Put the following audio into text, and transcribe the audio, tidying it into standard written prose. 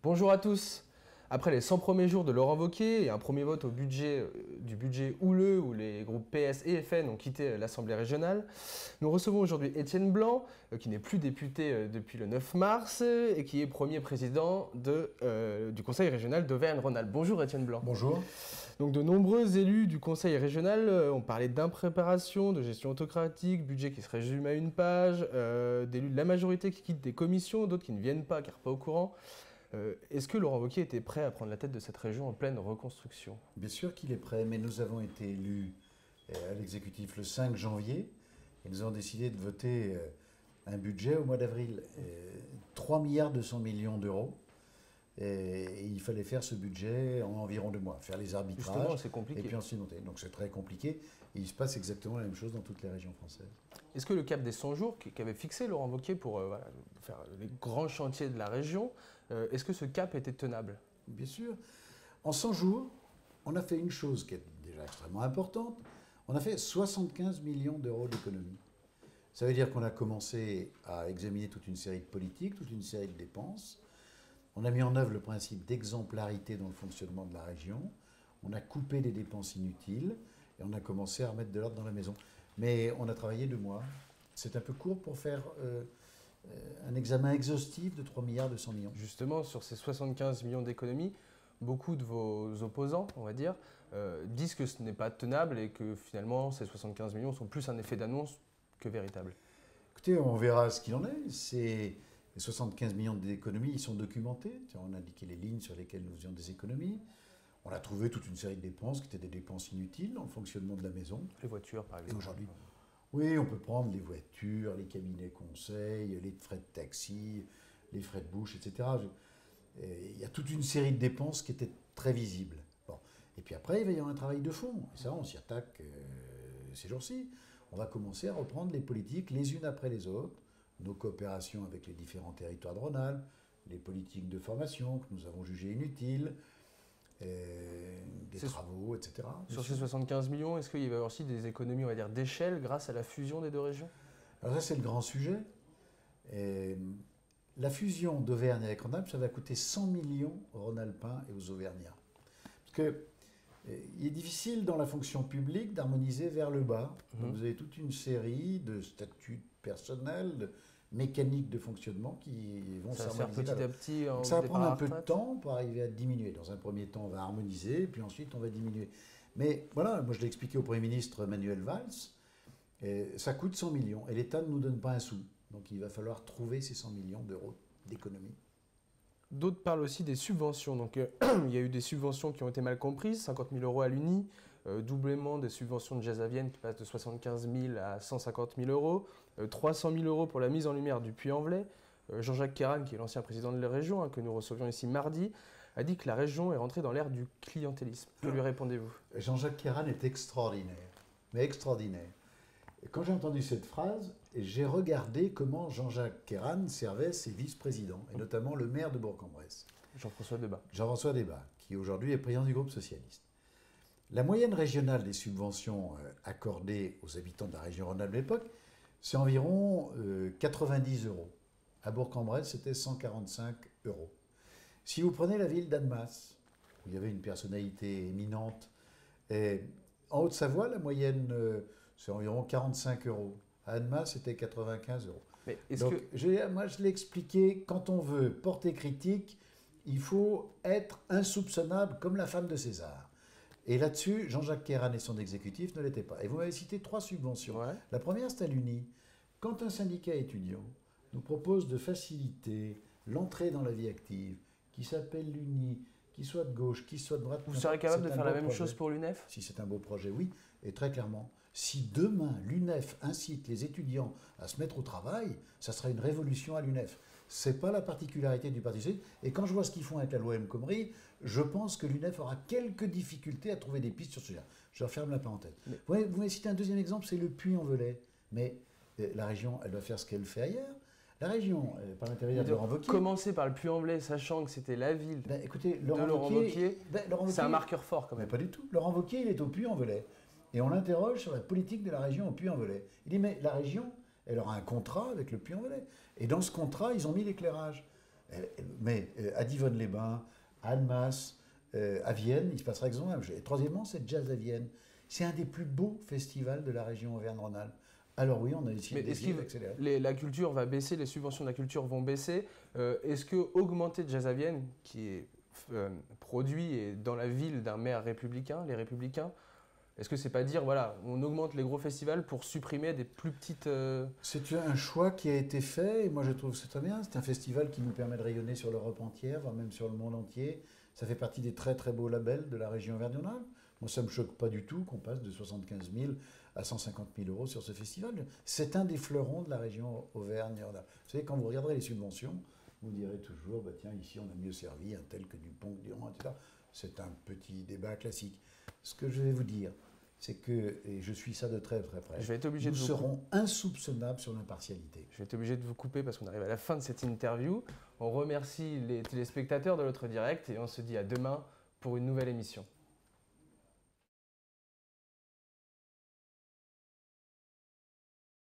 Bonjour à tous. Après les 100 premiers jours de Laurent Wauquiez et un premier vote du budget houleux où les groupes PS et FN ont quitté l'Assemblée régionale, nous recevons aujourd'hui Étienne Blanc, qui n'est plus député depuis le 9 mars et qui est premier président du Conseil régional d'Auvergne-Rhône-Alpes. Bonjour Étienne Blanc. Bonjour. Donc de nombreux élus du Conseil régional ont parlé d'impréparation, de gestion autocratique, budget qui se résume à une page, d'élus de la majorité qui quittent des commissions, d'autres qui ne viennent pas car pas au courant. Est-ce que Laurent Wauquiez était prêt à prendre la tête de cette région en pleine reconstruction? Bien sûr qu'il est prêt, mais nous avons été élus à l'exécutif le 5 janvier et nous avons décidé de voter un budget au mois d'avril. 3,2 milliards d'euros. Et il fallait faire ce budget en environ 2 mois, faire les arbitrages. Justement, c'est compliqué. Et puis ensuite monter. Donc c'est très compliqué. Et il se passe exactement la même chose dans toutes les régions françaises. Est-ce que le cap des 100 jours qu'avait fixé Laurent Wauquiez pour faire les grands chantiers de la région, est-ce que ce cap était tenable? Bien sûr. En 100 jours, on a fait une chose qui est déjà extrêmement importante. On a fait 75 millions d'euros d'économies. Ça veut dire qu'on a commencé à examiner toute une série de politiques, toute une série de dépenses. On a mis en œuvre le principe d'exemplarité dans le fonctionnement de la région. On a coupé des dépenses inutiles et on a commencé à remettre de l'ordre dans la maison. Mais on a travaillé 2 mois. C'est un peu court pour faire un examen exhaustif de 3,2 milliards. Justement, sur ces 75 millions d'économies, beaucoup de vos opposants, on va dire, disent que ce n'est pas tenable et que finalement ces 75 millions sont plus un effet d'annonce que véritable. Écoutez, on verra ce qu'il en est. Les 75 millions d'économies, ils sont documentés. On a indiqué les lignes sur lesquelles nous faisions des économies. On a trouvé toute une série de dépenses qui étaient des dépenses inutiles dans le fonctionnement de la maison. Les voitures, par exemple. Et aujourd'hui, oui, on peut prendre les voitures, les cabinets conseils, les frais de taxi, les frais de bouche, etc. Il y a toute une série de dépenses qui étaient très visibles. Bon. Et puis après, il va y avoir un travail de fond. Et ça, on s'y attaque ces jours-ci. On va commencer à reprendre les politiques les unes après les autres. Nos coopérations avec les différents territoires de Rhône-Alpes, les politiques de formation que nous avons jugées inutiles, des travaux, etc. Sur ces 75 millions, est-ce qu'il va y avoir aussi des économies, on va dire, d'échelle grâce à la fusion des deux régions? Alors ça, c'est le grand sujet. La fusion d'Auvergne avec Rhône-Alpes, ça va coûter 100 millions aux Rhône-Alpins et aux Auvergnats. Parce que il est difficile dans la fonction publique d'harmoniser vers le bas. Donc vous avez toute une série de statuts personnels, de mécaniques de fonctionnement qui vont s'harmoniser. Petit à petit. Ça va prendre un peu de temps pour arriver à diminuer. Dans un premier temps, on va harmoniser, puis ensuite on va diminuer. Mais voilà, moi je l'ai expliqué au Premier ministre Manuel Valls, ça coûte 100 millions et l'État ne nous donne pas un sou. Donc il va falloir trouver ces 100 millions d'euros d'économie. D'autres parlent aussi des subventions. Donc, il y a eu des subventions qui ont été mal comprises, 50 000 euros à l'Uni, doublement des subventions de Jazz à Vienne qui passent de 75 000 à 150 000 euros, 300 000 euros pour la mise en lumière du Puy-en-Velay. Jean-Jacques Kéran, qui est l'ancien président de la région, que nous recevions ici mardi, a dit que la région est rentrée dans l'ère du clientélisme. Que lui répondez-vous? Jean-Jacques Kéran est extraordinaire, mais extraordinaire. Quand j'ai entendu cette phrase, j'ai regardé comment Jean-Jacques Kéran servait ses vice-présidents, et notamment le maire de Bourg-en-Bresse. Jean-François Debat. Jean-François Debat, qui aujourd'hui est président du groupe socialiste. La moyenne régionale des subventions accordées aux habitants de la région Rhône-Alpes de l'époque, c'est environ 90 euros. À Bourg-en-Bresse, c'était 145 euros. Si vous prenez la ville d'Annemasse, où il y avait une personnalité éminente, en Haute-Savoie, la moyenne... c'est environ 45 euros. À Annemasse, c'était 95 euros. Mais donc, moi, je l'ai expliqué, quand on veut porter critique, il faut être insoupçonnable comme la femme de César. Et là-dessus, Jean-Jacques Kéran et son exécutif ne l'étaient pas. Et vous m'avez cité 3 subventions. Ouais. La première, c'est à l'Uni. Quand un syndicat étudiant nous propose de faciliter l'entrée dans la vie active, qui s'appelle l'Uni, qui soit de gauche, qui soit de droite... Vous serez capable de faire la même chose pour l'UNEF? Si c'est un beau projet, oui. Et très clairement, si demain l'UNEF incite les étudiants à se mettre au travail, ça sera une révolution à l'UNEF. Ce n'est pas la particularité du Parti socialiste. Et quand je vois ce qu'ils font avec la loi El Khomri, je pense que l'UNEF aura quelques difficultés à trouver des pistes sur ce sujet. Je referme la parenthèse. Vous m'avez cité un deuxième exemple, c'est le Puy-en-Velay. Mais la région, elle doit faire ce qu'elle fait ailleurs. La région, par l'intermédiaire de Laurent Wauquiez... Commencer par le Puy-en-Velay, sachant que c'était la ville écoutez, de Laurent Wauquiez, c'est un marqueur fort quand même. Mais pas du tout. Laurent Wauquiez, il est au Puy-en-Velay. Et on l'interroge sur la politique de la région au Puy-en-Velay. Il dit, mais la région, elle aura un contrat avec le Puy-en-Velay. Et dans ce contrat, ils ont mis l'éclairage. Mais à Divonne-les-Bains, à Annemasse, à Vienne, il se passera exactement la même chose. Et troisièmement, c'est Jazz à Vienne. C'est un des plus beaux festivals de la région Auvergne-Rhône-Alpes. Alors oui, on a essayé d'accélérer. La culture va baisser, les subventions de la culture vont baisser. Est-ce que augmenter Jazz à Vienne, qui est produit et dans la ville d'un maire républicain, les Républicains, est-ce que c'est pas dire, voilà, on augmente les gros festivals pour supprimer des plus petites... C'est un choix qui a été fait et moi je trouve que c'est très bien. C'est un festival qui nous permet de rayonner sur l'Europe entière, voire même sur le monde entier. Ça fait partie des très très beaux labels de la région Auvergne-Rhône-Alpes. Moi ça ne me choque pas du tout qu'on passe de 75 000 à 150 000 euros sur ce festival. C'est un des fleurons de la région Auvergne-Rhône-Alpes. Vous savez, quand vous regarderez les subventions, vous direz toujours, bah tiens, ici on a mieux servi un tel que Dupont, Durand, etc. C'est un petit débat classique. Ce que je vais vous dire, c'est que, et je suis ça de très très près, nous serons insoupçonnables sur l'impartialité. Je vais être obligé de vous couper parce qu'on arrive à la fin de cette interview. On remercie les téléspectateurs de l'autre direct et on se dit à demain pour une nouvelle émission.